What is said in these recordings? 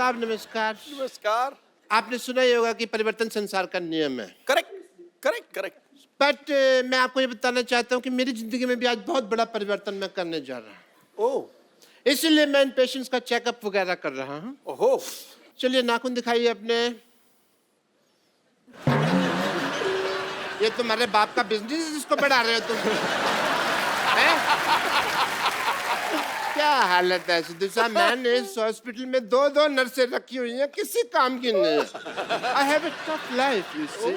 साहब नमस्कार। नमस्कार। आपने सुना ही होगा कि परिवर्तन संसार का नियम है। Correct correct correct. बट मैं आपको ये बताना चाहता हूँ कि मेरी जिंदगी में भी आज बहुत बड़ा परिवर्तन मैं करने जा रहा हूँ। ओह इसीलिए मैं इन पेशेंट्स का चेकअप वगैरह कर रहा हूँ। ओहो। चलिए नाखून दिखाइए अपने। ये तुम्हारे बाप का बिजनेस है जिसको बढ़ा रहे हो तुम? हैं? क्या हालत है सिद्धू साहब? मैंने इस हॉस्पिटल में दो नर्सें रखी हुई हैं, किसी काम की नहीं है। I have a tough life, you see.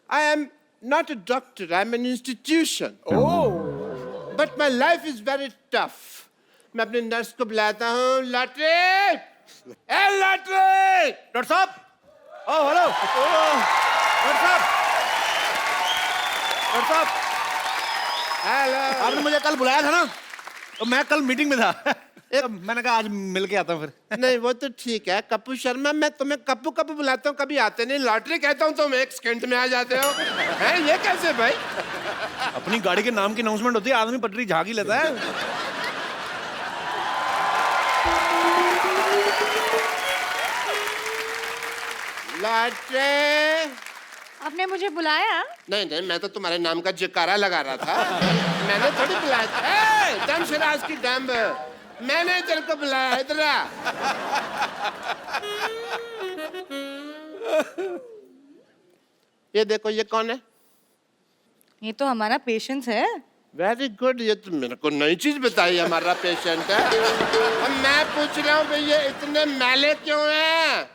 I am not a doctor, I am an institution. Oh But my life is very tough. मैं अपने नर्स को बुलाता हूँ। लॉटरी, ए लॉटरी! डॉक्टर साहब। ओह हेलो डॉक्टर साहब। डॉक्टर साहब hello. आपने मुझे कल बुलाया था ना, तो मैं कल मीटिंग में था। तो मैंने कहा आज मिल के आता हूँ फिर। नहीं वो तो ठीक है कप्पू शर्मा, मैं तुम्हें कप्पू कप्पू बुलाता हूँ, कभी आते नहीं। लॉटरी कहता हूँ तुम एक सेकंड में आ जाते हो। हैं ये कैसे भाई? अपनी गाड़ी के नाम की अनाउंसमेंट होती है, आदमी पटरी झाँक ही लेता है। लॉटरी। आपने मुझे बुलाया? नहीं मैं तो तुम्हारे नाम का जयकारा लगा रहा था। मैंने थोड़ी बुलाया था। दम शराज की डम्ब, मैंने तेरे को बुलाया। इधर आ। ये देखो ये कौन है? ये तो हमारा पेशेंट है। Very good. ये तो मेरे को नई चीज बताई, हमारा पेशेंट है। अब मैं पूछ रहा हूँ भाई ये इतने मैले क्यों हैं?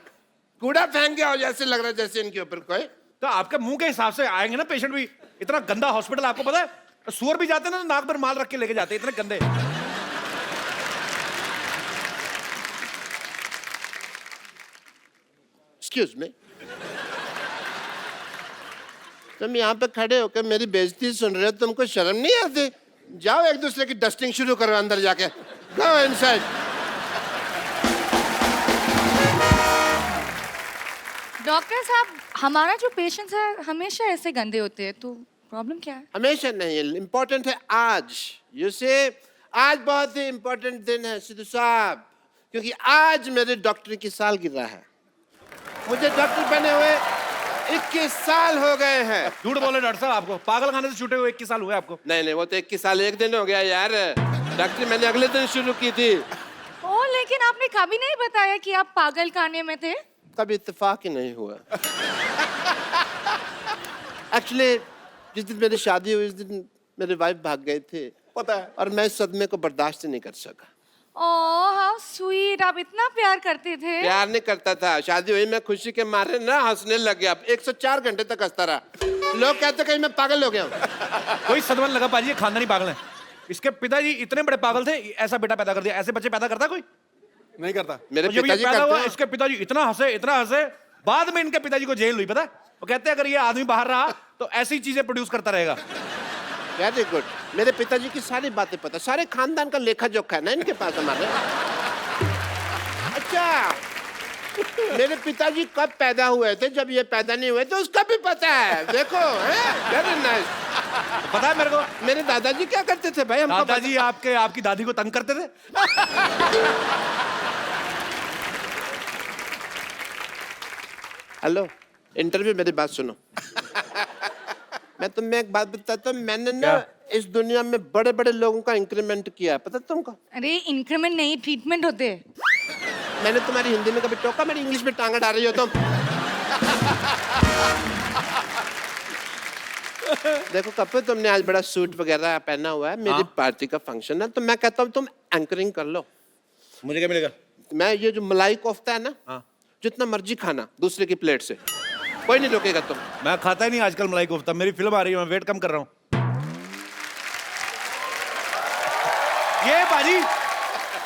कूड़ा फेंक गया हो जैसे लग रहा है, जैसे इनके ऊपर कोई। तो आपके मुंह के हिसाब से आएंगे ना पेशेंट भी। इतना गंदा हॉस्पिटल आपको पता है, सुअर भी जाते हैं ना तो नाक पर माल रख के लेके जाते हैं, इतने गंदे। एक्सक्यूज मी, तुम यहाँ पे खड़े होकर मेरी बेइज्जती सुन रहे हो, तुमको शर्म नहीं आती? जाओ एक दूसरे की डस्टिंग शुरू करो अंदर जाके। Go inside. डॉक्टर साहब, हमारा जो पेशेंट है हमेशा ऐसे गंदे होते हैं, तो प्रॉब्लम क्या है? हमेशा नहीं, इम्पोर्टेंट है आज। यू से आज बहुत ही इम्पोर्टेंट दिन है सिद्धू साहब, क्योंकि आज मेरे डॉक्टरी की सालगिरह है। मुझे डॉक्टर बने हुए 21 साल हो गए हैं। झूठ बोले डॉक्टर साहब, आपको पागल खाने से छूटे हुए 21 साल हुए आपको। नहीं वो तो 21 साल एक दिन हो गया यार। डॉक्टरी मैंने अगले दिन शुरू की थी। ओ, लेकिन आपने कभी नहीं बताया कि आप पागल खाने में थे। कभी इत्तेफाक ही नहीं हुआ। एक्चुअली जिस दिन मेरी शादी हुई उस दिन मेरे वाइफ भाग गए थे, पता है। और मैं इस सदमे को बर्दाश्त नहीं कर सका। ओह हाउ स्वीट, आप इतना प्यार करते थे। प्यार नहीं करता था, शादी हुई मैं खुशी के मारे ना हंसने लग गया। 104 घंटे तक हंसता रहा। लोग कहते कहीं मैं पागल हो गया हूँ। कोई सदमा लगा पाजी, ये खानदानी पागल है। इसके पिताजी इतने बड़े पागल थे, ऐसा बेटा पैदा कर दिया। ऐसे बच्चे पैदा करता कोई नहीं करता। मेरे जब ये पिताजी पैदा करते हुआ, हैं। इसके पिताजी इतना हंसे, बाद में इनके पिताजी को जेल हुई, पता है? वो कहते हैं अगर ये आदमी बाहर रहा तो ऐसी चीजें प्रोड्यूस करता रहेगा। Very good. मेरे पिताजी की सारी बातें पता, सारे खानदान का लेखा जोखा है ना इनके पास हमारे। अच्छा, मेरे पिताजी कब पैदा हुए थे, जब ये पैदा नहीं हुए तो उसका भी पता है। देखो, वेरी नाइस। पता है मेरे को मेरे दादाजी क्या करते थे भाई? हमको दादाजी आपकी दादी को तंग करते थे। हेलो, इंटरव्यू, मेरी बात सुनो। मैं तुम्हें एक बात बताता हूँ, मैंने ना इस दुनिया में बड़े बड़े लोगों का इंक्रीमेंट किया है, पता तुमको? अरे इंक्रीमेंट नहीं, ट्रीटमेंट होते हैं। मैंने तुम्हारी हिंदी में कभी टोका? मेरी इंग्लिश में टांगा डाल रही हो तुम। देखो कप्पू, तुमने आज बड़ा सूट वगैरह पहना हुआ है, मेरी पार्टी का फंक्शन है, तो मैं कहता हूँ तुम एंकरिंग कर लो। मुझे क्या मिलेगा? मैं ये जो मलाई कोफ्ता है ना, जितना मर्जी खाना दूसरे की प्लेट से, कोई नहीं रोकेगा तुम। मैं खाता ही नहीं आजकल मलाई कोफ्ता, मेरी फिल्म आ रही है, मैं वेट कम कर रहा हूँ। ये बाजी,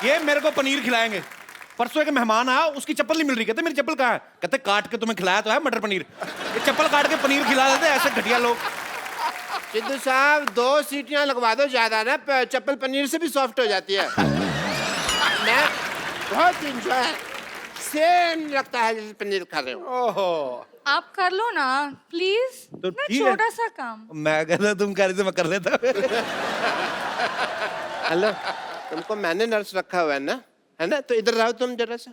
ये मेरे को पनीर खिलाएंगे। परसों एक मेहमान आया, उसकी चप्पल नहीं मिल रही। कहते मेरी चप्पल कहाँ है? कहते काट के तुम्हें खिलाया तो है मटर पनीर। ये चप्पल काट के पनीर खिला देते, ऐसे घटिया लोग। सिद्धू साहब 2 सीटियां लगवा दो ज्यादा ना, चप्पल पनीर से भी सॉफ्ट हो जाती है। मैं बहुत इंजॉय सेम लगता है जैसे पनीर खा रहे हो। ओहो। आप कर लो ना प्लीज, तो इतना ठीक है। छोटा सा काम। मैं कहता तुम कह रही थी, मैं कर लेता। हेलो, तुमको मैंने नर्स रखा हुआ है ना, तो इधर आओ तुम जरा सा।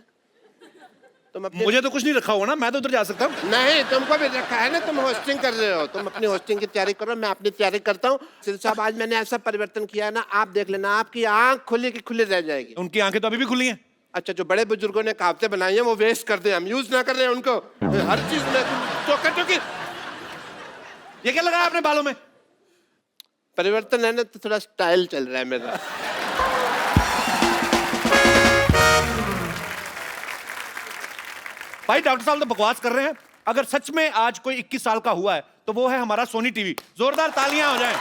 तुम अपने मुझे तो कुछ नहीं रखा हुआ ना, मैं तो उधर जा सकता हूँ। नहीं, तुमको भी रखा है ना, तुम होस्टिंग कर रहे हो, तुम अपनी होस्टिंग की तैयारी करो, मैं अपनी तैयारी करता हूँ। सिद्धू साहब, आज मैंने ऐसा परिवर्तन किया है ना, आप देख लेना, आपकी आंख खुली की खुली रह जाएगी। उनकी आंखें तो अभी भी खुली हैं। अच्छा, जो बड़े बुजुर्गों ने कहावतें बनाई हैं वो वेस्ट कर दे, हम यूज ना कर रहे हैं उनको हर चीज में। तो ये क्या लगाया आपने बालों में? परिवर्तन है ना, तो थोड़ा स्टाइल चल रहा है मेरा। भाई डॉक्टर साहब तो बकवास कर रहे हैं। अगर सच में आज कोई 21 साल का हुआ है तो वो है हमारा सोनी टीवी। जोरदार तालियां हो जाएं।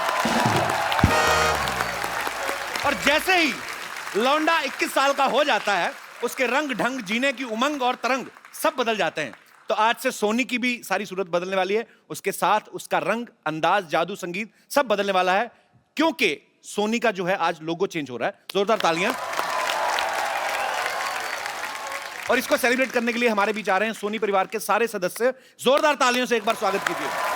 और जैसे ही लौंडा 21 साल का हो जाता है, उसके रंग ढंग, जीने की उमंग और तरंग सब बदल जाते हैं। तो आज से सोनी की भी सारी सूरत बदलने वाली है, उसके साथ उसका रंग, अंदाज, जादू, संगीत सब बदलने वाला है, क्योंकि सोनी का जो है आज लोगो चेंज हो रहा है। जोरदार तालियां। और इसको सेलिब्रेट करने के लिए हमारे बीच आ रहे हैं सोनी परिवार के सारे सदस्य। जोरदार तालियों से एक बार स्वागत कीजिए।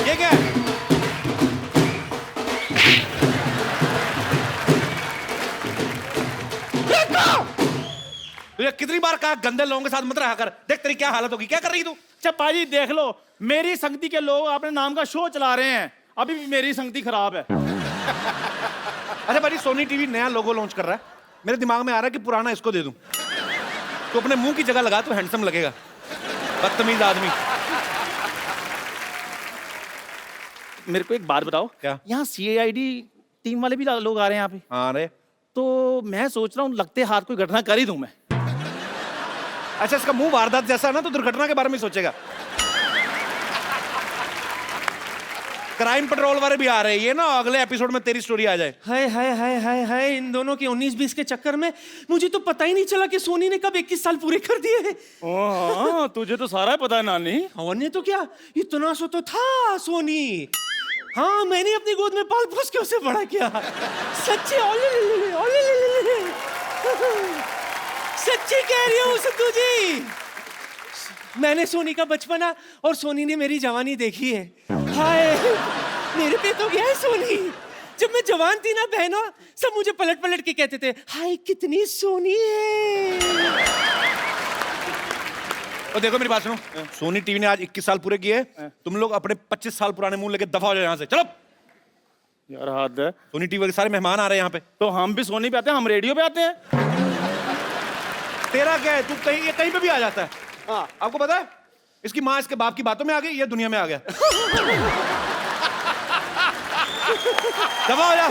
ये क्या है? तुझे कितनी बार कहा गंदे लोगों के साथ मत रहा कर। देख तेरी क्या हालत होगी। क्या कर रही तू? चप्पा जी देख लो, मेरी संगति के लोग अपने नाम का शो चला रहे हैं, अभी भी मेरी संगति खराब है। अच्छा भाई, सोनी टीवी नया लोगो लॉन्च कर रहा है। मेरे दिमाग में आ रहा है कि पुराना इसको दे दूं, तो अपने मुंह की जगह लगा तो हैंडसम लगेगा। बदतमीज आदमी। मेरे को एक बात बताओ, क्या? यहाँ CID टीम वाले भी लोग आ रहे हैं यहाँ पे, हाँ रे। तो मैं सोच रहा हूँ लगते हाथ कोई घटना कर ही दूं मैं। अच्छा, इसका मुंह वारदात जैसा है ना, तो दुर्घटना के बारे में सोचेगा। क्राइम पेट्रोल वाले भी आ रहे हैं, ये ना अगले एपिसोड में तेरी स्टोरी आ जाए। हाय हाय हाय हाय हाय, इन दोनों के 19-20 के चक्कर में मुझे तो पता ही नहीं चला कि सोनी ने कब 21 साल पूरे कर दिए हैं। हाँ, तुझे तो सारा पता है नानी। हमने तो क्या, इतना सो तो था सोनी। हाँ, मैंने अपनी गोद में पाल पोस के उसे बड़ा किया। सच्ची सच्ची कह रही हूँ सिद्धू जी, मैंने सोनी का बचपना और सोनी ने मेरी जवानी देखी है। हाय, मेरे पे तो गया है सोनी। जब मैं जवान थी ना बहनों, सब मुझे पलट पलट के कहते थे, हाय कितनी सोनी है। और देखो मेरी बात सुनो, सोनी टीवी ने आज 21 साल पूरे किए। तुम लोग अपने 25 साल पुराने मुंह लेके दफा हो जाओ यहाँ से। चलो। यार हद है। सोनी टीवी के सारे मेहमान आ रहे हैं यहाँ पे। तो हम भी सोनी पे आते हैं, हम रेडियो पे आते हैं। तेरा क्या है, तू कहीं कहीं पे भी आ जाता है। हाँ, आपको पता है इसकी माँ इसके बाप की बातों में आ गई, ये दुनिया में आ गया। दफा हो जा।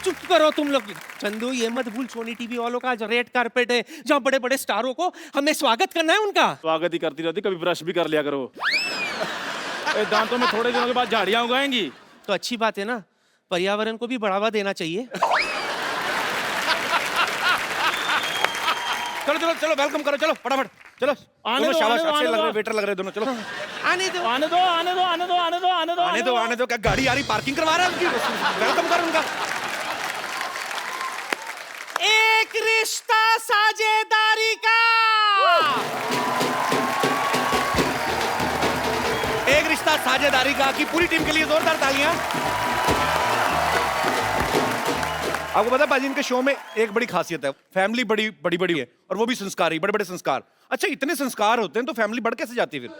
चुप करो तुम लोग। चंदू, ये मत भूल, सोनी टीवी वालों का आज रेड कारपेट है, जहाँ बड़े बड़े स्टारों को हमें स्वागत करना है उनका। स्वागत ही करती रहती, कभी ब्रश भी कर लिया करो। दांतों में थोड़े दिनों के बाद झाड़ियां उगाएंगी। तो अच्छी बात है ना, पर्यावरण को भी बढ़ावा देना चाहिए। चलो चलो चलो, वेलकम करो, चलो फटाफट चलो। आने दो, शाबाश, आने दो, अच्छे आने लग रहे दो। वेटर लग रहे दोनों। चलो आने दो। आने दो, आने दो, आने दो, आने दो, आने दो, आने दो, आने दो। क्या गाड़ी आ रही, पार्किंग करवा रहा है उनकी? वेलकम कर उनका। एक रिश्ता साझेदारी का, एक रिश्ता साझेदारी का की पूरी टीम के लिए जोरदार तालियां। आपको पता है बाजी, इनके शो में एक बड़ी खासियत है, फैमिली बड़ी बड़ी बड़ी है और वो भी संस्कारी, बड़े बड़े संस्कार। अच्छा, इतने संस्कार होते हैं तो फैमिली बढ़ कैसे जाती है फिर?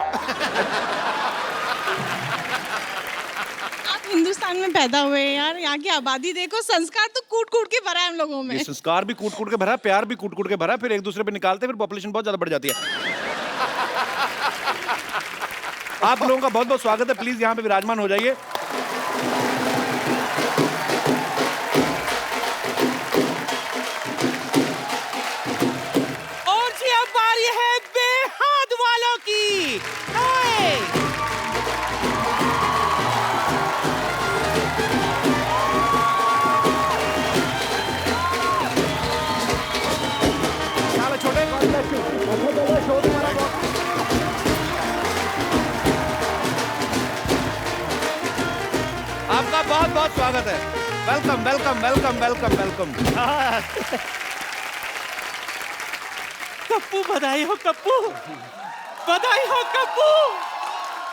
आप हिंदुस्तान में पैदा हुए हैं यार, यहाँ की आबादी देखो, संस्कार तो कूट कूट के भरा है हम लोगों में। ये संस्कार भी कूट कूट के भरा, प्यार भी कूट कूट के भरा, फिर एक दूसरे पे निकालते फिर पॉपुलेशन बहुत ज्यादा बढ़ जाती है। आप लोगों का बहुत बहुत स्वागत है, प्लीज यहाँ पे विराजमान हो जाइए। और जी अब बारी है बेहद वालों की। हाय, क्या बहुत स्वागत है। Welcome welcome welcome welcome welcome. Kappu बधाई हो कप्पू, बधाई हो कप्पू,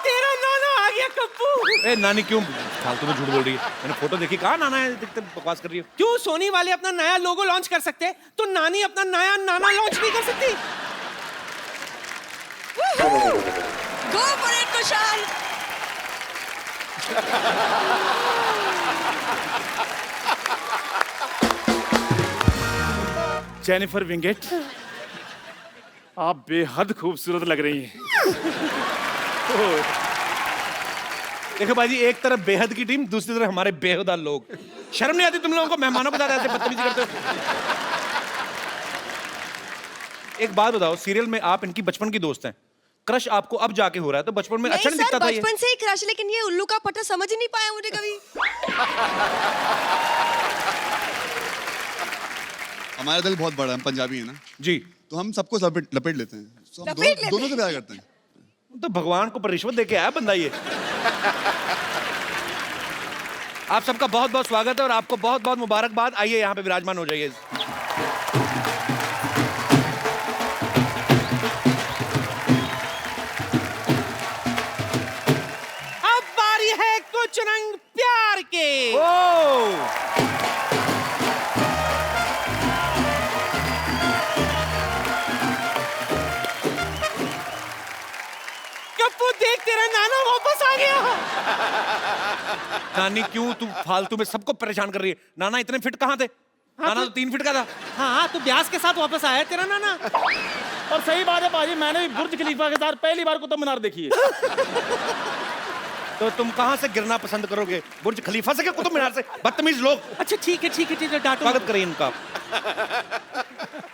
तेरा नाना आ गया कप्पू। ए नानी क्यों फालतू में झूठ बोल रही है? मैंने फोटो देखी, कहाँ नाना है? दिखते बकवास कर रही है। क्यों सोनी वाले अपना नया लोगो लॉन्च कर सकते हैं तो नानी अपना नया नाना लॉन्च नहीं कर सकती? Go for it, Kushal. Jennifer Winget, आप बेहद खूबसूरत लग रही हैं। देखो बाजी, एक तरफ बेहद की टीम, दूसरी तरफ हमारे बेहुदा लोग। शर्म नहीं आती तुम लोगों को मेहमानों के साथ ऐसे बदतमीजी करते हो? एक बात बताओ, सीरियल में आप इनकी बचपन की दोस्त हैं, क्रश आपको अब जाके हो रहा है, तो बचपन में अच्छा नहीं दिखता था ये? बचपन से ही क्रश, लेकिन ये उल्लू का पट्टा समझ ही नहीं पाया मुझे कभी। हमारा दिल बहुत बड़ा है, हम पंजाबी है ना, जी। तो हम सबको लपेट लेते हैं। तो हम लपेट लेते दोनों से प्यार करते हैं। तो भगवान को पर रिश्वत देके आया बंदा ये। आप सबका बहुत बहुत स्वागत है और आपको बहुत बहुत मुबारकबाद। आइए यहाँ पे विराजमान हो जाइए। अब बारी है कुछ रंग प्यार के। कप्पू देख, तेरा नाना वापस आ गया। नानी क्यों तू फालतू में सबको परेशान कर रही है? नाना इतने फिट कहाँ थे? नाना तो 3 फीट का था। हाँ, तो ब्यास के साथ वापस आया तेरा नाना। और सही बात है बाजी, मैंने भी बुर्ज खलीफा के साथ पहली बार कुतुब मीनार देखी है। तो तुम कहाँ से गिरना पसंद करोगे? बुर्ज खलीफा से क्या कुतुब मीनार से? बदतमीज लोग। अच्छा ठीक है ठीक है ठीक है, डांटो। स्वागत करिए इनका।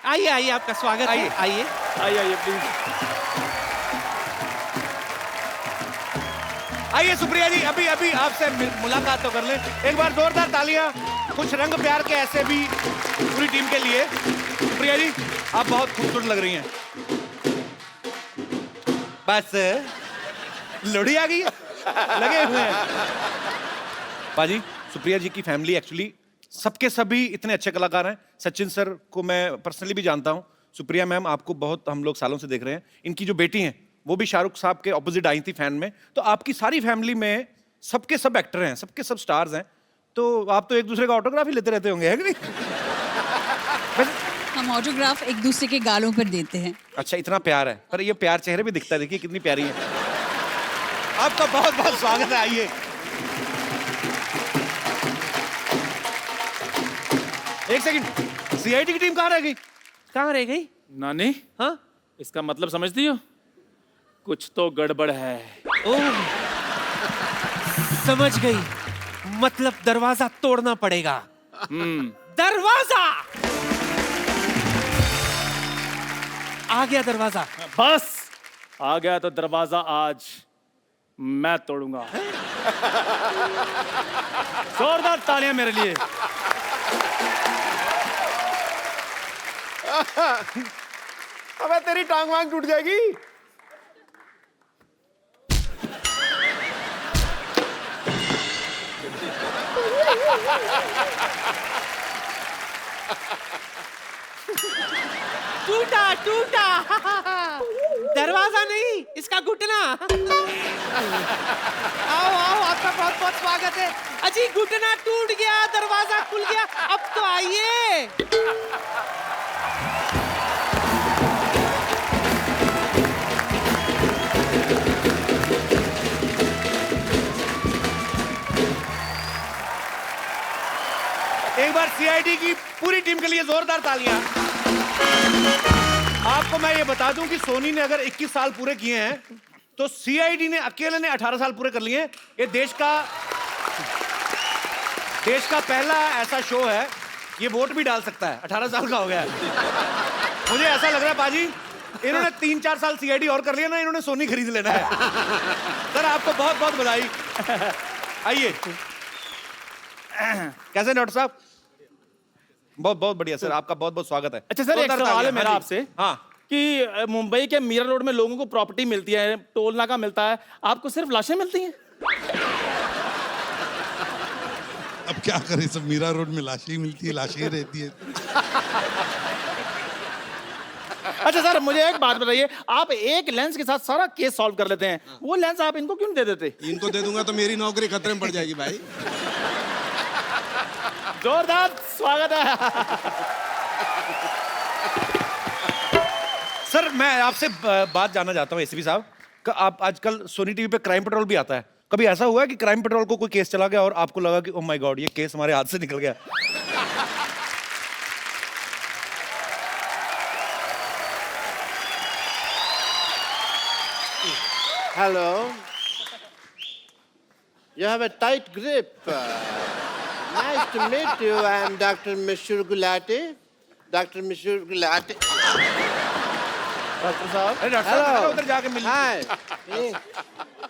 आइए आइए, आपका स्वागत है। आइए आइए प्लीज। आइए सुप्रिया जी, अभी अभी आपसे मुलाकात तो कर लें। एक बार जोरदार तालियां कुछ रंग प्यार के ऐसे भी पूरी टीम के लिए। सुप्रिया जी, आप बहुत खूबसूरत लग रही हैं। बस लोड़ी आ गई है, लगे हुए हैं। बाजी, सुप्रिया जी की फैमिली एक्चुअली सबके सभी इतने अच्छे कलाकार हैं। सचिन सर को मैं पर्सनली भी जानता हूं। सुप्रिया मैम, आपको बहुत हम लोग सालों से देख रहे हैं। इनकी जो बेटी हैं वो भी शाहरुख साहब के ऑपोजिट आई थी फैन में। तो आपकी सारी फैमिली में सबके सब एक्टर हैं, सबके सब स्टार्स हैं। तो आप तो एक दूसरे का ऑटोग्राफ ही लेते रहते होंगे, है कि नहीं? हम ऑटोग्राफ एक दूसरे के गालों पर देते हैं। अच्छा, इतना प्यार है, पर ये प्यार चेहरे पे दिखता है। देखिए कितनी प्यारी है। आपका बहुत बहुत स्वागत है। आइए। एक सेकंड, सीआईडी की टीम कहाँ रह गई? कहाँ रह गई? नानी, हाँ, इसका मतलब समझती हो? कुछ तो गड़बड़ है। ओह, समझ गई। मतलब दरवाजा तोड़ना पड़ेगा। दरवाजा आ गया, दरवाजा। बस आ गया तो दरवाजा आज मैं तोड़ूंगा। जोरदार तालियां मेरे लिए। अबे तेरी टांग वांग टूट जाएगी। टूटा टूटा। दरवाजा नहीं, इसका घुटना। आओ आओ, आपका बहुत बहुत स्वागत है। अजी, घुटना टूट गया, दरवाजा खुल गया। अब तो आइए। एक बार सीआईडी की पूरी टीम के लिए जोरदार तालियां। आपको मैं ये बता दूं कि सोनी ने अगर 21 साल पूरे किए हैं तो सीआईडी ने अकेले ने 18 साल पूरे कर लिए हैं। ये देश का पहला ऐसा शो है, ये वोट भी डाल सकता है। 18 साल का हो गया है। मुझे ऐसा लग रहा है बाजी, इन्होंने 3-4 साल सीआईडी और कर लिया ना, इन्होंने सोनी खरीद लेना है। सर, आपको बहुत बहुत बधाई। आइए। कैसे डॉक्टर साहब? बहुत बहुत बढ़िया सर, आपका बहुत बहुत स्वागत है। अच्छा सर, एक सवाल है मेरा आपसे। हाँ, कि मुंबई के मीरा रोड में लोगों को प्रॉपर्टी मिलती है, टोल नाका मिलता है, आपको सिर्फ लाशें मिलती हैं? अब क्या करें, सब मीरा रोड में लाशें ही मिलती है, लाशें ही रहती है। अच्छा सर, मुझे एक बात बताइए, आप एक लेंस के साथ सारा केस सॉल्व कर लेते हैं, वो लेंस आप इनको क्यों नहीं दे देते? इनको दे दूंगा तो मेरी नौकरी खतरे में पड़ जाएगी भाई। जोरदार स्वागत है। सर मैं आपसे बात जानना चाहता हूँ एसीपी साहब, आप आजकल सोनी टीवी पे क्राइम पेट्रोल भी आता है, कभी ऐसा हुआ है कि क्राइम पेट्रोल को कोई केस चला गया और आपको लगा कि ओह माय गॉड ये केस हमारे हाथ से निकल गया? Hello. You have a tight grip. Nice to meet you. I am Dr. Mishur Gulati. Dr. Mishur Gulati. Doctor साहब, अरे डॉक्टर साहब उधर जाके मिल। Hi.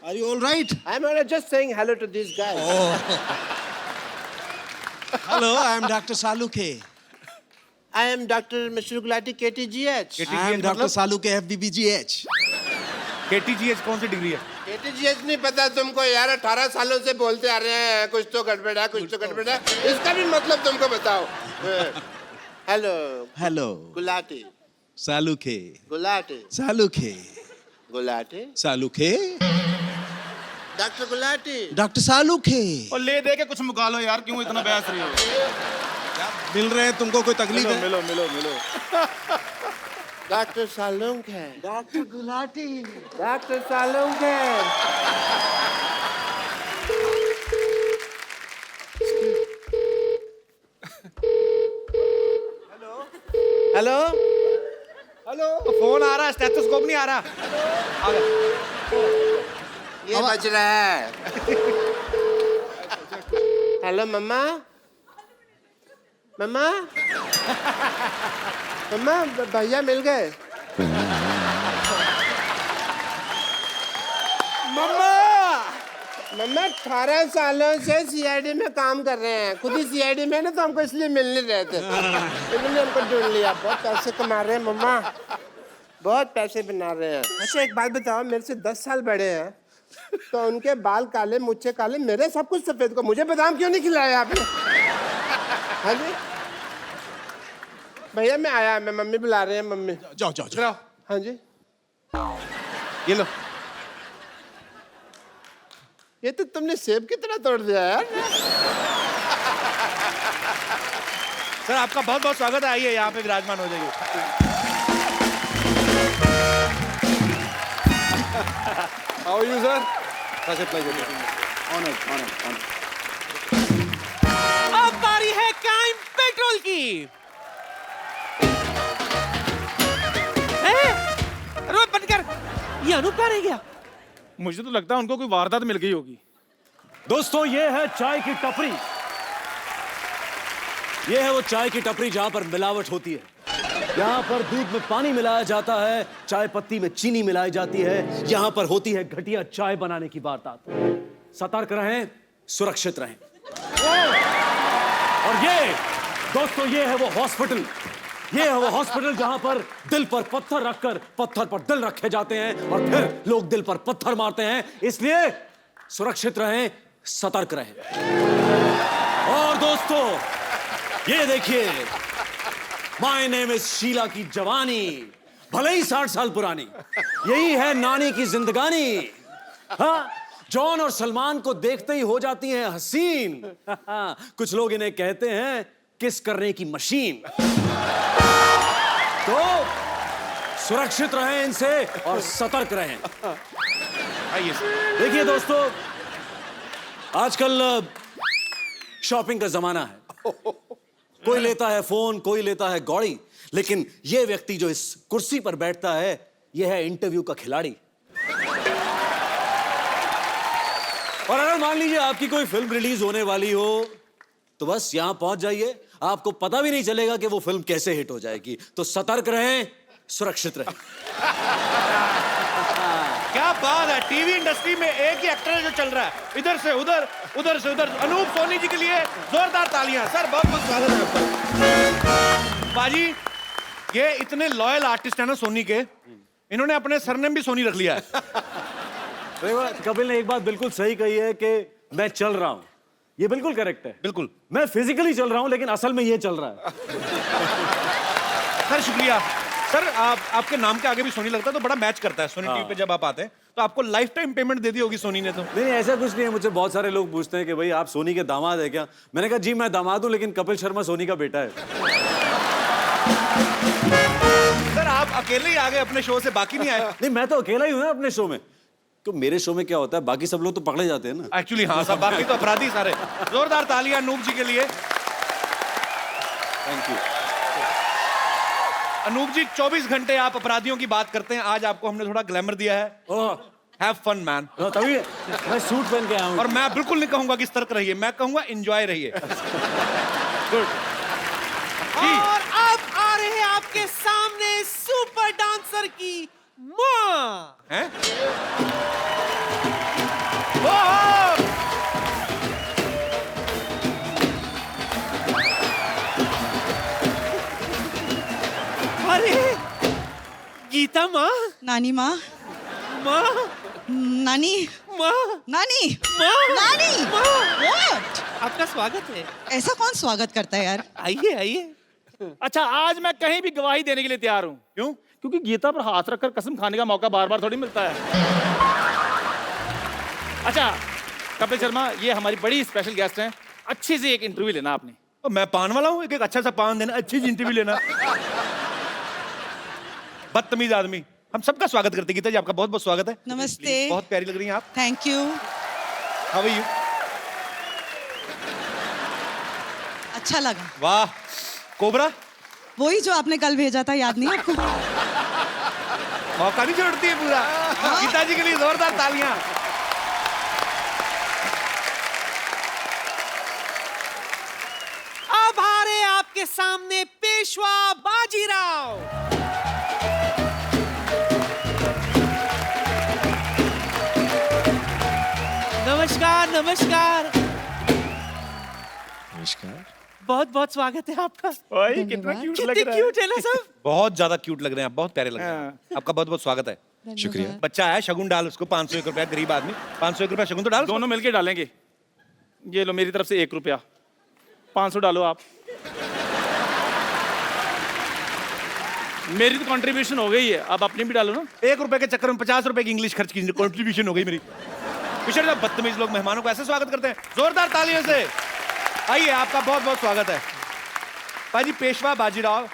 Are you all right? I'm just saying hello to these guys. Hello, I am Dr. Salukhe. I am Dr. Mishur Gulati, KTGH. I am Dr. Salukhe, FBBGH. KTGH कौन सी degree है? KTGH नहीं पता तुमको यार, 18 सालों से बोलते आ रहे हैं कुछ तो गड़बड़ है, कुछ तो गड़बड़ है, इसका भी मतलब तुमको बताओ। Hello Hello, Gulati, Salukhe. Gulati, Salukhe. Gulati, Salukhe. Doctor Gulati. Dr. Salukhe. और ले दे के कुछ मुका लो यार, क्यों इतना बहस रही हो? मिल रहे हैं तुमको, कोई तकलीफ है? मिलो मिलो मिलो। डॉक्टर सालुंग है। डॉक्टर गुलाटी। डॉक्टर सालुंग है। हेलो हेलो फोन आ रहा है, स्टेथोस्कोप नहीं आ रहा। आ गया। ये बज रहा है। हेलो मम्मा, मम्मा, मम्मा भैया मिल गए। मम्मा, मम्मा 18 सालों से सीआईडी में काम कर रहे हैं, खुद ही सीआईडी में ना, तो हमको इसलिए मिल नहीं रहे थे, इन्होंने हमको ढूंढ लिया। बहुत पैसे कमा रहे हैं मम्मा, बहुत पैसे बना रहे हैं। अच्छा एक बात बताओ, मेरे से 10 साल बड़े हैं, तो उनके बाल काले, मुझे काले, मेरे सब कुछ सफेद को मुझे बादाम क्यों नहीं खिलाया आपने? हाँ जी भैया मैं आया, मैं मम्मी बुला रहे हैं, मम्मी। जाओ जाओ जाओ। हाँ जी ये लो। ये तो तुमने सेब की तरह तोड़ दिया यार। सर आपका बहुत बहुत स्वागत है, आइए यहाँ पे विराजमान हो जाइए। How are you, sir? Such a pleasure. Honored. अब बारी है क्राइम पेट्रोल की। अरे बंद कर, ये अनूप कहाँ रह गया? मुझे तो लगता है उनको कोई वारदात मिल गई होगी। दोस्तों ये है चाय की टपरी। ये है वो चाय की टपरी जहां पर मिलावट होती है। यहाँ पर दूध में पानी मिलाया जाता है, चाय पत्ती में चीनी मिलाई जाती है। यहाँ पर होती है घटिया चाय बनाने की वारदात। सतर्क रहें, सुरक्षित रहें। और ये दोस्तों ये है वो हॉस्पिटल, ये है वो हॉस्पिटल जहां पर दिल पर पत्थर रखकर पत्थर पर दिल रखे जाते हैं और फिर लोग दिल पर पत्थर मारते हैं। इसलिए सुरक्षित रहें, सतर्क रहें। और दोस्तों ये देखिए, माय नेम इज शीला की जवानी, भले ही 60 साल पुरानी, यही है नानी की जिंदगानी। हाँ, जॉन और सलमान को देखते ही हो जाती हैं हसीन। कुछ लोग इन्हें कहते हैं किस करने की मशीन। तो सुरक्षित रहें इनसे और सतर्क रहें। आइए देखिए दोस्तों, आजकल शॉपिंग का जमाना है। कोई लेता है फोन, कोई लेता है गौड़ी, लेकिन यह व्यक्ति जो इस कुर्सी पर बैठता है, यह है इंटरव्यू का खिलाड़ी। और अगर मान लीजिए आपकी कोई फिल्म रिलीज होने वाली हो, तो बस यहां पहुंच जाइए, आपको पता भी नहीं चलेगा कि वो फिल्म कैसे हिट हो जाएगी। तो सतर्क रहें, सुरक्षित रहें। क्या बात है, टीवी इंडस्ट्री में एक ही एक्टर है जो चल रहा है, इधर से उधर, उधर से उधर। अनूप सोनी जी के लिए जोरदार तालियां। सर बहुत बहुत स्वागत है आपका। बाजी, ये इतने लॉयल आर्टिस्ट है ना सोनी के, इन्होंने अपने सरनेम भी सोनी रख लिया है। कपिल ने एक बात बिल्कुल सही कही है कि मैं चल रहा हूं, ये बिल्कुल करेक्ट है। बिल्कुल। मैं फिजिकली चल रहा हूँ लेकिन असल में ये चल रहा है। सर शुक्रिया। सर आपके नाम के आगे भी सोनी लगता है तो बड़ा मैच करता है। सोनी टीवी पे जब आप आते हैं तो आपको लाइफ टाइम पेमेंट दे दी होगी सोनी ने तो। नहीं ऐसा कुछ नहीं है। मुझसे बहुत सारे लोग पूछते हैं कि भाई आप सोनी के दामाद है क्या? मैंने कहा जी मैं दामाद हूँ लेकिन कपिल शर्मा सोनी का बेटा है। सर आप अकेले ही आ गए अपने शो से, बाकी नहीं आए? नहीं मैं तो अकेला ही हूँ ना अपने शो में। तो मेरे शो में क्या होता है, बाकी सब लोग तो पकड़े जाते हैं ना। एक्चुअली हाँ साहब, बाकी तो अपराधी सारे। जोरदार तालियां अनूप जी के लिए। Thank you. अनूप जी 24 घंटे आप अपराधियों की बात करते हैं, आज आपको हमने थोड़ा ग्लैमर दिया है। Have fun man. तभी मैं सूट पहन के आया हूँ। और मैं बिल्कुल नहीं कहूंगा कि सतर्क रहिए, मैं कहूंगा एंजॉय रहिए। गुड। और अब आ रहे हैं आपके सामने सुपर डांसर की माँ। हैं? अरे गीता माँ, नानी माँ, माँ, नानी, माँ, नानी, माँ, नानी, What? आपका स्वागत है। ऐसा कौन स्वागत करता है यार? आइए आइए। अच्छा आज मैं कहीं भी गवाही देने के लिए तैयार हूँ। क्यों? क्योंकि गीता पर हाथ रखकर कसम खाने का मौका बार बार थोड़ी मिलता है। अच्छा कपिल शर्मा, ये हमारी बड़ी स्पेशल गेस्ट हैं, अच्छी सी एक इंटरव्यू लेना आपने। तो मैं पान वाला हूँ, एक अच्छा सा पान देना, अच्छी सी इंटरव्यू लेना। बदतमीज आदमी। हम सबका स्वागत करते हैं। गीता जी आपका बहुत बहुत स्वागत है। नमस्ते। बहुत प्यारी लग रही हैं आप। Thank you. How are you? अच्छा लगा। वाह। कोबरा वही जो आपने कल भेजा था, याद नहीं आपको? मौका नहीं छोड़ती है पूरा। गीता जी के लिए जोरदार तालियां। अब आ रहे हैं आपके सामने पेशवा बाजीराव। नमस्कार नमस्कार। नमस्कार। बहुत बहुत स्वागत है आपका। भाई कितना क्यूट लग कितने रहा है। क्यूट है ना सब। बहुत ज्यादा क्यूट लग रहे हैं आप, बहुत प्यारे लग रहे हैं। आपका बहुत बहुत स्वागत है। शुक्रिया। बच्चा है, शगुन डाल उसको। 501 रुपया, गरीब आदमी। 501 रुपया शगुन तो डाल। दोनों मिलके डालेंगे। ये लो मेरी तरफ से 1 रुपया, 500 डालो आप। मेरी तो कंट्रीब्यूशन हो गई है, अब अपनी भी डालो ना। 1 रुपए के चक्कर में 50 रुपए की इंग्लिश खर्च की कंट्रीब्यूशन हो गई मेरी। पिछड़ जाओ, बदतमीज लोग मेहमानों को ऐसे स्वागत करते हैं। जोरदार तालियों से आइए, आपका बहुत बहुत स्वागत है। भाजी पेशवा बाजीराव,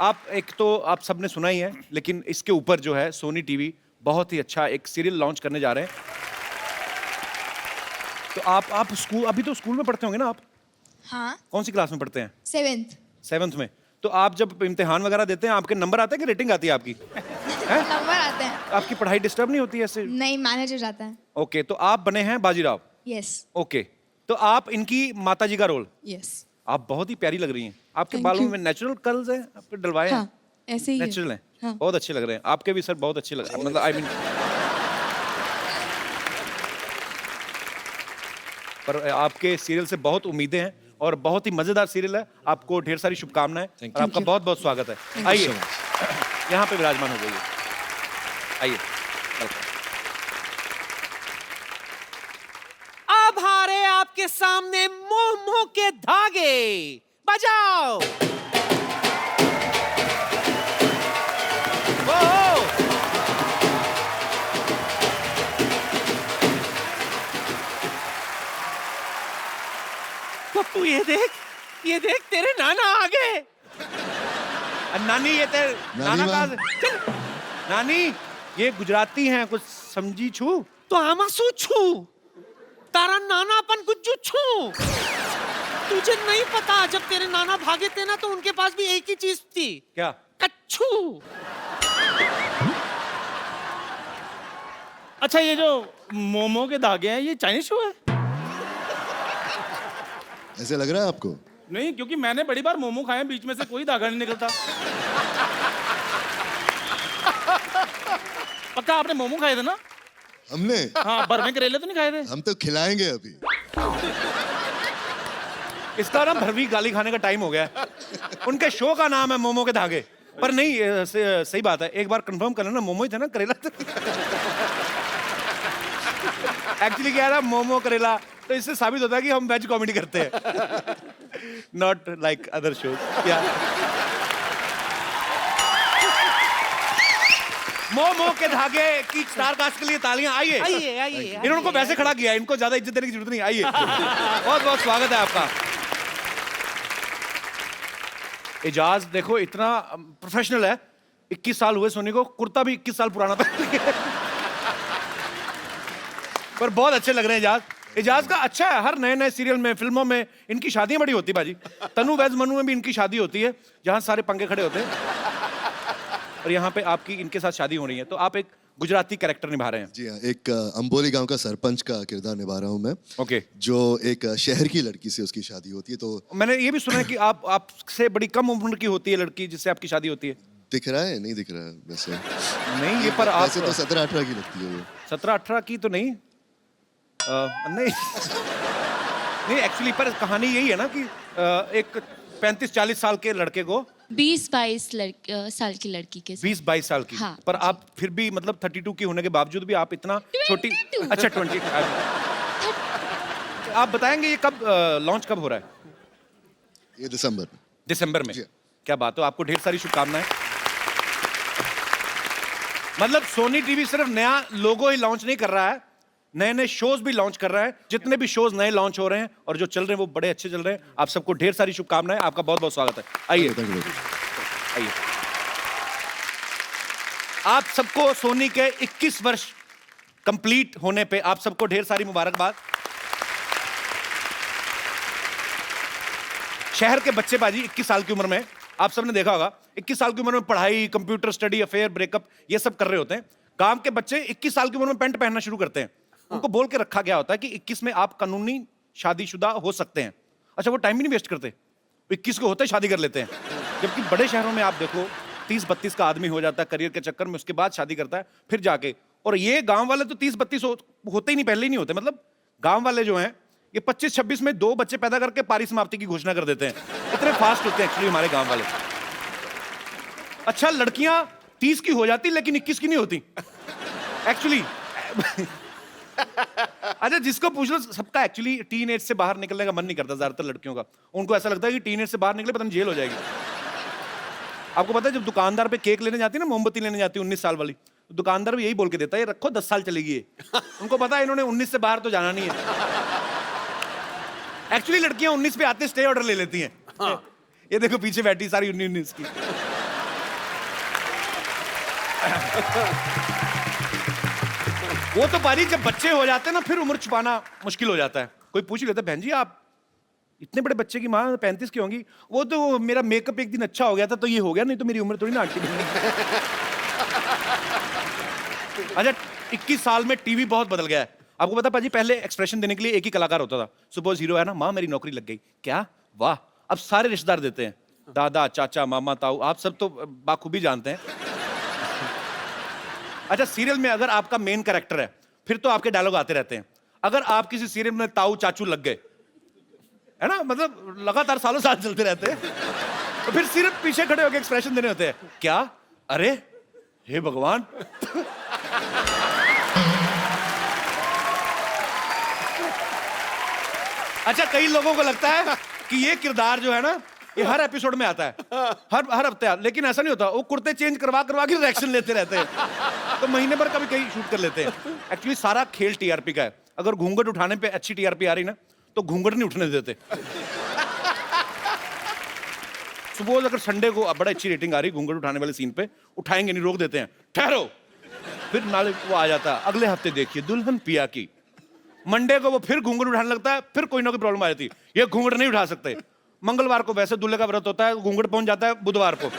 आप एक तो आप सबने सुना ही है, लेकिन इसके ऊपर जो है सोनी टीवी बहुत ही अच्छा एक सीरियल लॉन्च करने जा रहे हैं। तो आप स्कूल, अभी तो स्कूल में पढ़ते होंगे ना आप? हाँ, कौन सी क्लास में पढ़ते हैं? 7th में। तो आप जब इम्तिहान वगैरह देते हैं, आपके नंबर आते हैं कि रेटिंग आती है आपकी? नंबर आते हैं। आपकी पढ़ाई डिस्टर्ब नहीं होती है ऐसे? नहीं, मैनेज हो जाता है। ओके, तो आप बने हैं बाजीराव। यस ओके, तो आप इनकी माता जी का रोल। यस। आप बहुत ही प्यारी लग रही हैं। आपके Thank बालों you. में नेचुरल कर्ल्स हैं, आपके डलवाए हैं? हाँ, ऐसे ही है। नेचुरल हैं। हाँ। बहुत अच्छे लग रहे हैं। आपके भी सर बहुत अच्छे लग रहे हैं, मतलब आई मीन। पर आपके सीरियल से बहुत उम्मीदें हैं और बहुत ही मजेदार सीरियल है। आपको ढेर सारी शुभकामनाएं और आपका बहुत बहुत स्वागत है। आइए यहाँ पे विराजमान हो जाइए। आइए। अब आ रहे हैं आपके सामने मोह मोह के धागे। बजाओ। पप्पू ये देख तेरे नाना आ गए। नानी, ये तेरे नाना कहाँ से? चल। नानी, ये गुजराती हैं, कुछ समझी छू? तो आमा सू छू तारा नानापन गुज्जू छू। तुझे नहीं पता, जब तेरे नाना भागे थे ना तो उनके पास भी एक ही चीज थी। क्या? कच्छू। अच्छा ये जो मोमो के धागे हैं, ये चाइनीज शो है? ऐसे लग रहा है आपको? नहीं, क्योंकि मैंने बड़ी बार मोमो खाए हैं, बीच में से कोई धागा नहीं निकलता। पक्का आपने मोमो खाए थे ना? हमने? हाँ, भरवे करेले तो नहीं खाए थे? हम तो खिलाएंगे अभी। इसका ना भरवी गाली खाने का टाइम हो गया है। उनके शो का नाम है मोमो के धागे, पर नहीं सही बात है। एक बार कंफर्म कर लेना, मोमो ही था ना, करेला था। एक्चुअली क्या है ना, मोमो करेला तो इससे साबित होता है कि हम वेज कॉमेडी करते हैं, नॉट लाइक अदर शोज। या मो के धागे की स्टार कास्ट के लिए तालियां। आइए आइए आइए इन्होंने को वैसे खड़ा किया, इनको ज्यादा इज्जत देने की जरूरत नहीं। आइए, बहुत बहुत स्वागत है आपका। एजाज देखो इतना प्रोफेशनल है, 21 साल हुए सोनी को, कुर्ता भी 21 साल पुराना था पर बहुत अच्छे लग रहे हैं एजाज। एजाज का अच्छा है, हर नए नए सीरियल में, फिल्मों में इनकी शादियां बड़ी होती है बाजी। तनु वैज मनु में भी इनकी शादी होती है, जहां सारे पंगे खड़े होते हैं, और यहाँ पे आपकी इनके साथ शादी हो रही है। तो आप एक गुजराती कैरेक्टर निभा रहे हैं। जी हाँ, एक अंबोली गांव का सरपंच का किरदार निभा रहा हूँ मैं। ओके। जो एक शहर की लड़की से उसकी शादी होती है। तो मैंने ये भी सुना है कि आपसे बड़ी कम उम्र की होती है लड़की जिससे आपकी शादी होती है। दिख रहा है? नहीं दिख रहा है वैसे। नहीं, ये पर आप वैसे तो 17-18 की लगती है वो। 17-18 की तो नहीं, नहीं नहीं एक्चुअली, पर कहानी यही है ना कि एक 35-40 साल के लड़के को 20-22 साल की लड़की के 20-22 साल की। हाँ, पर आप फिर भी मतलब 32 की होने के बावजूद भी आप इतना छोटी। अच्छा 20। आप बताएंगे ये कब लॉन्च कब हो रहा है? ये दिसंबर में। क्या बात हो, आपको ढेर सारी शुभकामनाएं। मतलब सोनी टीवी सिर्फ नया लोगो ही लॉन्च नहीं कर रहा है, नए नए शोज भी लॉन्च कर रहा है। जितने भी शोज नए लॉन्च हो रहे हैं और जो चल रहे हैं वो बड़े अच्छे चल रहे हैं। आप सबको ढेर सारी शुभकामनाएं, आपका बहुत बहुत स्वागत है। आइए आइए। आप सबको सोनी के 21 वर्ष कंप्लीट होने पे आप सबको ढेर सारी मुबारकबाद। शहर के बच्चे बाजी 21 साल की उम्र में, आप सबने देखा होगा 21 साल की उम्र में पढ़ाई, कंप्यूटर स्टडी, अफेयर, ब्रेकअप, ये सब कर रहे होते हैं। गांव के बच्चे 21 साल की उम्र में पैंट पहनना शुरू करते हैं। उनको बोल के रखा गया होता है कि 21 में आप कानूनी शादीशुदा हो सकते हैं। अच्छा, वो टाइम भी नहीं वेस्ट करते, 21 को होते शादी कर लेते हैं। जबकि बड़े शहरों में आप देखो 30-32 का आदमी हो जाता है करियर के चक्कर में, उसके बाद शादी करता है फिर जाके। और ये गांव वाले तो 30-32 होते ही नहीं, पहले ही नहीं होते। मतलब गांव वाले जो हैं ये 25-26 में 2 बच्चे पैदा करके पारी समाप्ति की घोषणा कर देते हैं। इतने फास्ट होते हैं एक्चुअली हमारे गांव वाले। अच्छा, लड़कियां 30 की हो जाती लेकिन 21 की नहीं होती एक्चुअली। अच्छा, जिसको पूछ लो सबका एक्चुअली टीन एज से बाहर निकलने का मन नहीं करता ज्यादातर लड़कियों का। उनको ऐसा लगता है कि टीन एज से बाहर निकले पता नहीं जेल हो जाएगी। आपको पता है जब दुकानदार पे केक लेने जाती है ना, मोमबत्ती लेने जाती है 19 साल वाली, तो दुकानदार भी यही बोल के देता है ये रखो 10 साल चलेगी ये। उनको पता है इन्होंने 19 से बाहर तो जाना नहीं है। एक्चुअली लड़कियां 19 पे आते स्टे ऑर्डर ले लेती हैं। ये देखो पीछे बैठी सारी 19 की। वो तो पारी जब बच्चे हो जाते हैं ना फिर उम्र छुपाना मुश्किल हो जाता है। कोई पूछ ही लेता है बहन जी आप इतने बड़े बच्चे की माँ 35 की होंगी। वो तो मेरा मेकअप एक दिन अच्छा हो गया था तो ये हो गया, नहीं तो मेरी उम्र थोड़ी ना आंटी बननी। अच्छा, 21 साल में टीवी बहुत बदल गया है। आपको पता पाजी पहले एक्सप्रेशन देने के लिए एक ही कलाकार होता था। सपोज हीरो है ना, माँ मेरी नौकरी लग गई, क्या वाह। अब सारे रिश्तेदार देते हैं, दादा चाचा मामा ताऊ, आप सब तो बाखूबी जानते हैं। अच्छा, सीरियल में अगर आपका मेन कैरेक्टर है फिर तो आपके डायलॉग आते रहते हैं। अगर आप किसी सीरियल में ताऊ चाचू लग गए है ना, मतलब लगातार सालों साल चलते रहते हैं, तो फिर सिर्फ पीछे खड़े होकर एक्सप्रेशन देने होते हैं, क्या, अरे, हे भगवान। अच्छा, कई लोगों को लगता है कि ये किरदार जो है ना ये हर एपिसोड में आता है, हर हफ्ते, लेकिन ऐसा नहीं होता। वो कुर्ते चेंज करवा के रिएक्शन लेते रहते हैं, तो महीने भर कभी कहीं शूट कर लेते हैं। एक्चुअली सारा खेल टीआरपी का है। अगर घूंघट उठाने पे अच्छी टीआरपी आ रही ना तो घूंघट नहीं उठने देते। सपोज अगर संडे को बड़ा अच्छी रेटिंग आ रही घूंघट उठाने वाले सीन पे, उठाएंगे नहीं, रोक देते हैं, ठहरो, फिर नाले वो आ जाता है, अगले हफ्ते देखिए दुल्हन पिया की। मंडे को वो फिर घूंघट उठाने लगता है, फिर कोई ना कोई प्रॉब्लम आ जाती है, ये घूंघट नहीं उठा सकते। मंगलवार को वैसे दूल्हे का व्रत होता है, घूंघट पहुंच जाता है बुधवार को।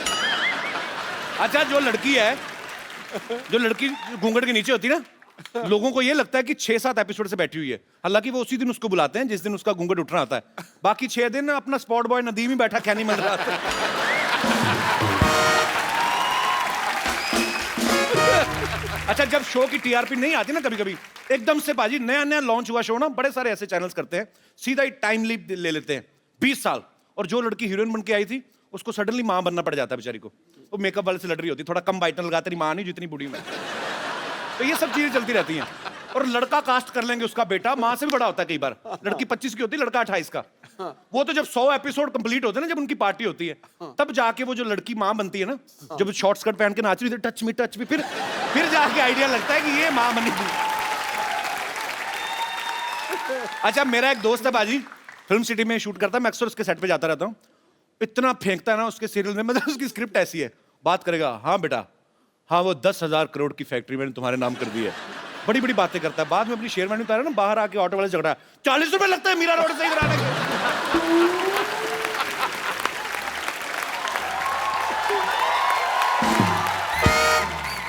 अच्छा, जो लड़की घूंघट के नीचे होती है ना, लोगों को ये लगता है कि 6-7 एपिसोड से बैठी हुई है। हालांकि वो उसी दिन उसको बुलाते हैं जिस दिन उसका घूंघट उठना आता है। बाकी 6 दिन अपना स्पॉट बॉय नदीम ही बैठा खैनी मंदिर। अच्छा, जब शो की टीआरपी नहीं आती ना कभी कभी एकदम से बाजी, नया नया लॉन्च हुआ शो ना, बड़े सारे ऐसे चैनल्स करते हैं, सीधा ही टाइम लीप ले लेते हैं 20 साल। और जो लड़की हीरोइन बन के आई थी उसको सडनली मां बनना पड़ जाता है बेचारी को। वो मेकअप वाले से लड़ रही होती, थोड़ा कम बाइटन लगाते रही, मां नहीं जितनी बूढ़ी में। तो ये सब चीजें चलती रहती हैं। और लड़का कास्ट कर लेंगे उसका बेटा, माँ से भी बड़ा होता है कई बार। लड़की 25 की होती है, लड़का 28 का। वो तो जब 100 एपिसोड कंप्लीट होते हैं ना, जब उनकी पार्टी होती है, तब जाके वो जो लड़की माँ बनती है ना, जब शॉर्ट स्कर्ट पहन के नाच रही थी, टच मी, फिर जाके आइडिया लगता है कि ये माँ बनी थी। अच्छा, मेरा एक दोस्त है बाजी, फिल्म सिटी में शूट करता है, मैं अक्सर उसके सेट पे जाता रहता हूँ। इतना फेंकता है ना उसके सीरियल में, मतलब उसकी स्क्रिप्ट ऐसी है, बात करेगा, हाँ बेटा, हाँ वो 10,000 करोड़ की फैक्ट्री मैंने तुम्हारे नाम कर दी है, बड़ी बड़ी बातें करता है। बाद में अपनी शेयरमैन उतारा ना, बाहर आके ऑटो वाले झगड़ा, 40 रुपए लगता है मीरा रोड से इधर आने के।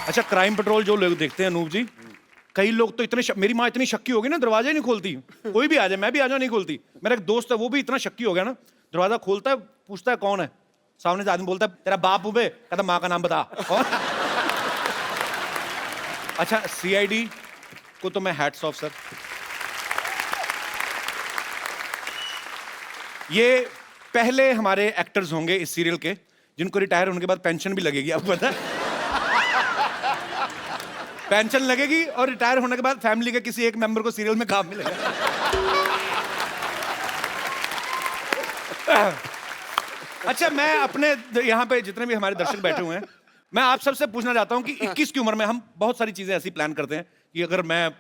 अच्छा, क्राइम पेट्रोल जो लोग देखते हैं अनूप जी, कई लोग तो इतने मेरी माँ इतनी शक्की होगी ना, दरवाजा ही नहीं खोलती। कोई भी आ जाए, मैं भी आ जाऊं, नहीं खोलती। मेरा एक दोस्त है, वो भी इतना शक्की हो गया ना, दरवाजा खोलता है, पूछता है कौन है, सामने से आदमी बोलता है तेरा बाप उबे, कहता माँ का नाम बता। और अच्छा, सीआईडी को तो मैं हैट्स ऑफ सर, ये पहले हमारे एक्टर्स होंगे इस सीरियल के जिनको रिटायर होने के बाद पेंशन भी लगेगी, आपको पता है? पेंशन लगेगी और रिटायर होने के बाद फैमिली के किसी एक मेंबर को सीरियल में काम मिलेगा। अच्छा, मैं अपने यहाँ पे जितने भी हमारे दर्शक बैठे हुए हैं, मैं आप सबसे पूछना चाहता हूँ कि 21 की उम्र में हम बहुत सारी चीजें ऐसी प्लान करते हैं कि अगर मैं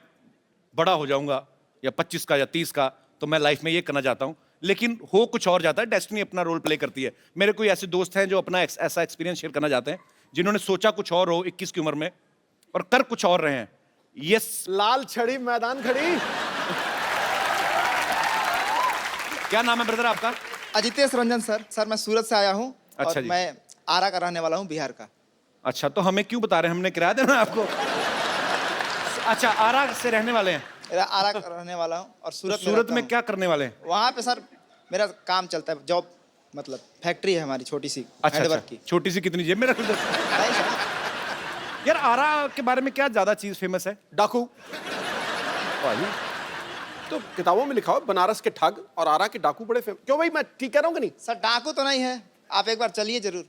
बड़ा हो जाऊंगा या 25 का या 30 का, तो मैं लाइफ में ये करना चाहता हूँ, लेकिन हो कुछ और जाता है। डेस्टिनी अपना रोल प्ले करती है। मेरे कोई ऐसे दोस्त हैं जो अपना ऐसा एक्सपीरियंस शेयर करना चाहते हैं, जिन्होंने सोचा कुछ और हो 21 की उम्र में और कर कुछ और रहे हैं। यस, लाल छड़ी मैदान खड़ी। क्या नाम है ब्रदर आपका? अजितेश रंजन सर। सर मैं सूरत से आया हूँ। अच्छा और जी। मैं आरा का रहने वाला हूँ, बिहार का। अच्छा, तो हमें क्यों बता रहे हैं, हमने किराया देना है आपको? अच्छा, आरा से रहने वाले हैं? मेरा आरा का रहने वाला हूँ और सूरत में क्या करने वाले हैं? वहाँ पे सर मेरा काम चलता है, जॉब, मतलब फैक्ट्री है हमारी छोटी सी। अच्छा, हैंडवर्क अच्छा। की। छोटी सी कितनी जेब में रख दो। यार, आरा के बारे में क्या ज्यादा चीज फेमस है? डाकू। तो किताबों में लिखा हो बनारस के ठग और आरा के डाकू बड़े फेमस। क्यों भाई, मैं ठीक कह रहा हूँ कि नहीं? सर डाकू तो नहीं है, आप एक बार चलिए जरूर।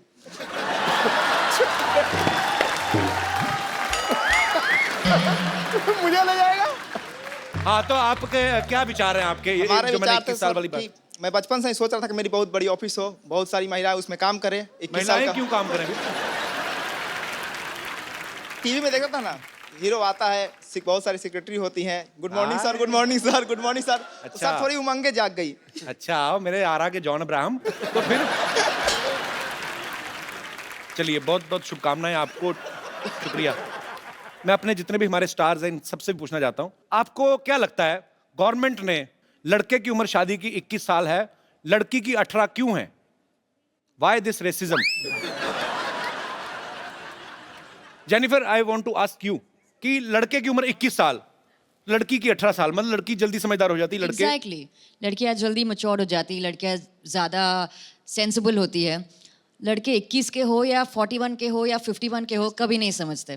मुझे ले जाएगा। हाँ, तो आपके क्या विचार हैं आपके? ये हमारे जो मैंने विचार थे 21 साल सर वाली कि बात। मैं बचपन से ही सोच रहा था कि मेरी बहुत बड़ी ऑफिस हो, बहुत सारी महिलाएं उसमें काम करें। 21 साल महिलाएं का क्यों काम करेंगे? टीवी में देखा था ना, हीरो आता है, बहुत सारी सेक्रेटरी होती हैं, good morning sir, good morning sir, good morning sir. तो सर थोड़ी उमंगे जाग गई। अच्छा, आओ मेरे आरा के जॉन अब्राहम। तो फिर चलिए, बहुत बहुत शुभकामनाएं आपको, शुक्रिया। मैं अपने जितने भी हमारे स्टार्स हैं, इन सबसे भी पूछना चाहता हूं, आपको क्या लगता है गवर्नमेंट ने लड़के की उम्र शादी की 21 साल है, लड़की की 18 क्यों है? Why this racism? Jennifer, I want to ask you कि लड़के की उम्र 21 साल, लड़की की 18 साल, मतलब लड़की जल्दी समझदार हो जाती है, लड़के Exactly. लड़कियां जल्दी मैच्योर हो जाती, लड़कियां ज्यादा सेंसिबल होती है। लड़के 21 के हो या 41 के हो या 51 के हो, कभी नहीं समझते।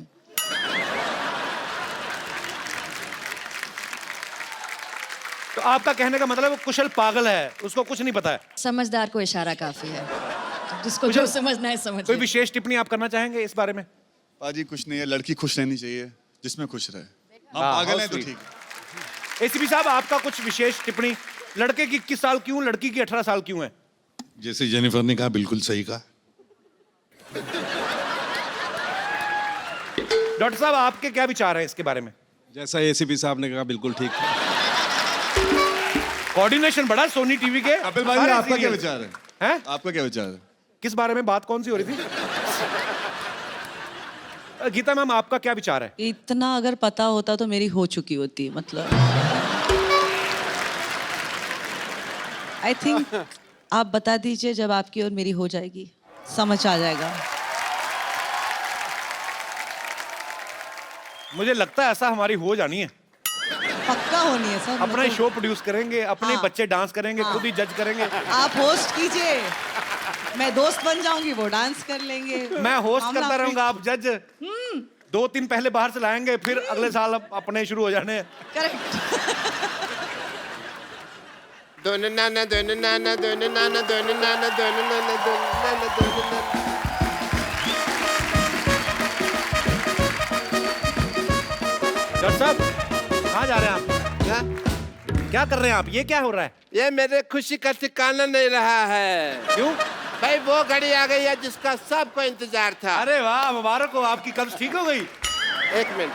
तो आपका कहने का मतलब वो कुशल पागल है, उसको कुछ नहीं पता है। समझदार को इशारा काफी है, जिसको जो समझना है समझ। कोई विशेष टिप्पणी आप करना चाहेंगे इस बारे में? पाजी कुछ नहीं है, लड़की खुश रहनी चाहिए, जिसमें खुश रहे। आप हाँ, पागल how हैं तो sweet। ठीक है। एसीपी साहब, आपका कुछ विशेष टिप्पणी, लड़के की 21 साल क्यों, लड़की की 18 साल क्यों है? जैसे जेनिफर ने कहा, बिल्कुल सही कहा। डॉक्टर साहब, आपके क्या विचार हैं इसके बारे में? जैसा एसीपी साहब ने कहा, बिल्कुल ठीक। कोऑर्डिनेशन बड़ा सोनी टीवी के। कपिल भाई, सारे आपका क्या serials। विचार है? हैं? आपका क्या विचार है? किस बारे में बात कौन सी हो रही थी? गीता मैम, आपका क्या विचार है? इतना अगर पता होता तो मेरी हो चुकी होती, मतलब आई थिंक आप बता दीजिए, जब आपकी और मेरी हो जाएगी समझ आ जाएगा। मुझे लगता है ऐसा हमारी हो जानी है। पक्का होनी है सर। अपना ही शो प्रोड्यूस करेंगे, अपने हाँ। बच्चे डांस करेंगे, खुद ही जज करेंगे। आप होस्ट कीजिए, मैं दोस्त बन जाऊंगी, वो डांस कर लेंगे। मैं होस्ट मामला करता रहूंगा, आप जज। 2-3 पहले बाहर से लाएंगे, फिर अगले साल अपने शुरू हो जाने। करेक्ट। दोनों नाना, दोनों नाना, दोनों नाना, दोनों नाना, दोनों नाना, दोनों नाना, दोनों नाना। डॉक्टर साहब, कहाँ जा रहे हैं आप? हाँ? क्या कर रहे हैं आप? ये क्या हो रहा है? ये मेरे खुशी का ठिकाना नहीं रहा है। क्यों? भाई वो घड़ी आ गई है जिसका सबको इंतजार था। अरे वाह, मुबारक हो, आपकी कब्ज ठीक हो गई। एक मिनट,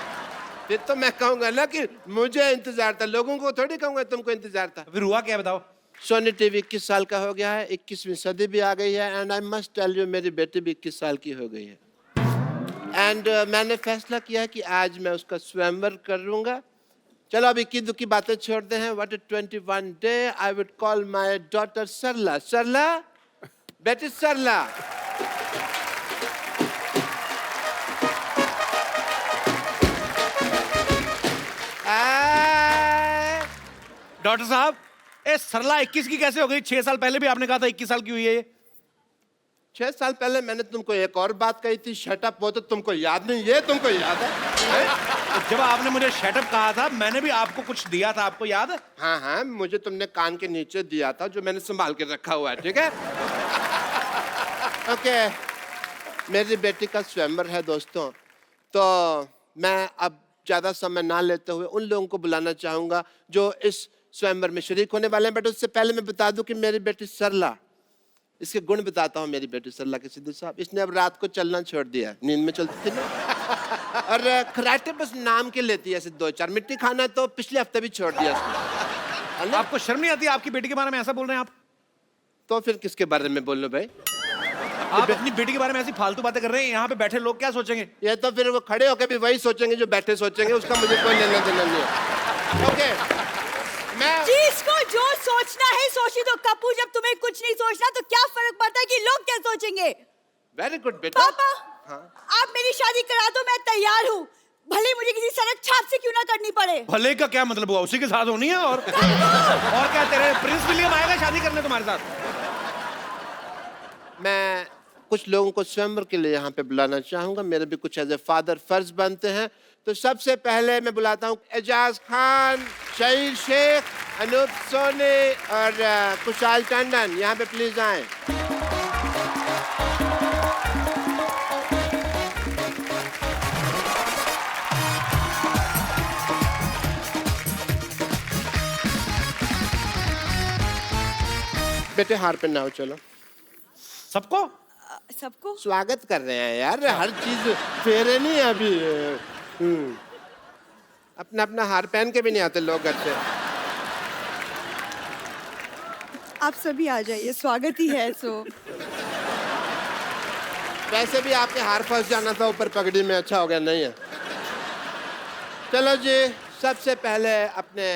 फिर तो मैं कहूंगा ना कि मुझे इंतजार था, लोगों को थोड़ी कहूंगा तुमको इंतजार था। फिर हुआ क्या, बताओ? सोनी टीवी 21 साल का हो गया है, 21वीं सदी भी आ गई है, and I must tell you मेरी बेटी भी 21 साल की हो गई है। एंड मैंने फैसला किया है कि आज मैं उसका स्वयंवर करूंगा। चलो अब इक्की दुक्की बातें छोड़ते हैं। What 21 day I would call my daughter Sarla. Sarla, बेटी सरला, डॉक्टर साहब, ए सरला 21 की कैसे हो गई? 6 साल पहले भी आपने कहा था 21 साल की हुई है ये। 6 साल पहले मैंने तुमको एक और बात कही थी, शटअप। वो तो तुमको याद नहीं, ये तुमको याद है? जब आपने मुझे शटअप कहा था, मैंने भी आपको कुछ दिया था, आपको याद है? हाँ हाँ, मुझे तुमने कान के नीचे दिया था, जो मैंने संभाल के रखा हुआ है, ठीक है? ओके, मेरी बेटी का स्वयंवर है दोस्तों, तो मैं अब ज्यादा समय ना लेते हुए उन लोगों को बुलाना चाहूंगा जो इस स्वयंवर में शरीक होने वाले हैं। बट उससे पहले मैं बता दूं कि मेरी बेटी सरला, इसके गुण बताता हूँ मेरी बेटी सरला के। सिद्धू साहब, इसने अब रात को चलना छोड़ दिया, नींद में चलती थी ना, और खराटे बस नाम के लेती है, ऐसे 2-4 मिट्टी खाना तो पिछले हफ्ते भी छोड़ दिया उसने। आपको शर्म नहीं आती? आपकी बेटी के बारे में ऐसा बोल रहे हैं आप? तो फिर किसके बारे में बोल लो भाई? आप अपनी बेटी के बारे में ऐसी फालतू बातें कर रहे हैं, यहाँ पे बैठे लोग क्या सोचेंगे? ये तो फिर वो खड़े होकर भी वही सोचेंगे जो बैठे सोचेंगे, उसका मुझे कोई लेना देना नहीं है। ओके, मैं चीज को जो सोचना है सोची दो कपूर। जब तुम्हें कुछ नहीं सोचना तो क्या फर्क पड़ता है कि लोग क्या सोचेंगे? वेरी गुड बेटा। पापा, आप मेरी शादी करा दो, मैं तैयार हूँ, भले मुझे किसी सड़क छाप से क्यों ना करनी पड़े। भले का क्या मतलब हुआ? उसी के साथ होनी है। और क्या, तेरे प्रिंस विलियम आएगा शादी करने तुम्हारे साथ? मैं कुछ लोगों को स्वयंवर के लिए यहाँ पे बुलाना चाहूंगा, मेरे भी कुछ एज ए फादर फर्ज बनते हैं। तो सबसे पहले मैं बुलाता हूँ एजाज खान, शहीर शेख, अनूप सोनी और कुशाल टंडन। यहाँ पे प्लीज आए। बेटे हार पहनाओ, चलो। सबको सबको स्वागत कर रहे हैं यार, हर चीज फेरे नहीं है अभी। अपना अपना हार पहन के भी नहीं आते लोग घर से। आप सभी आ जाइए, स्वागत ही है। सो वैसे भी आपके हार फंस जाना था ऊपर पगड़ी में, अच्छा हो गया नहीं है। चलो जी, सबसे पहले अपने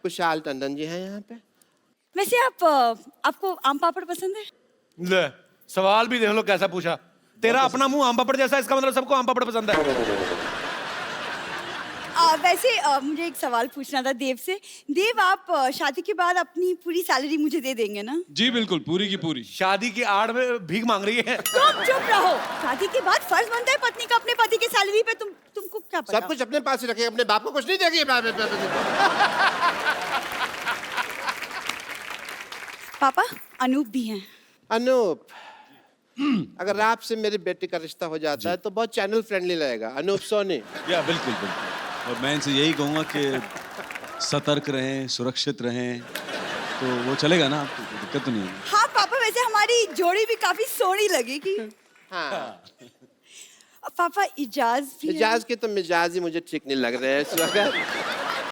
कुशाल टंडन जी हैं यहाँ पे। वैसे आपको आम पापड़ पसंद है? ले, सवाल भी देख लो कैसा पूछा। तेरा अपना मुंह आम पापड़ जैसा, इसका मतलब सबको आम पापड़ पसंद है। वैसे मुझे एक सवाल पूछना था देव से। देव, आप शादी के बाद अपनी पूरी सैलरी मुझे दे देंगे ना? जी बिल्कुल, पूरी की पूरी। शादी की आड़ में भीख मांग रही है। तुम चुप रहो। शादी के बाद फर्ज बनता है पत्नी का अपने पति की सैलरी पे। तुमको क्या पता? सब कुछ अपने पास ही रखेगी, अपने बाप को कुछ नहीं देगी। पापा, अनूप भी हैं। अनूप, अगर आपसे मेरी बेटी का रिश्ता हो जाता है तो बहुत चैनल फ्रेंडली लगेगा। अनूप सोनी। या बिल्कुल बिल्कुल, और मैं इनसे यही कहूँगा कि सतर्क रहें, सुरक्षित रहें, तो वो चलेगा ना, आपको दिक्कत तो नहीं है। हाँ पापा, वैसे हमारी जोड़ी भी काफी सोहनी लगेगी। हाँ। पापा, इजाज भी है। इजाज के तो मिजाज ही मुझे ठीक नहीं लग रहे हैं इस वक्त।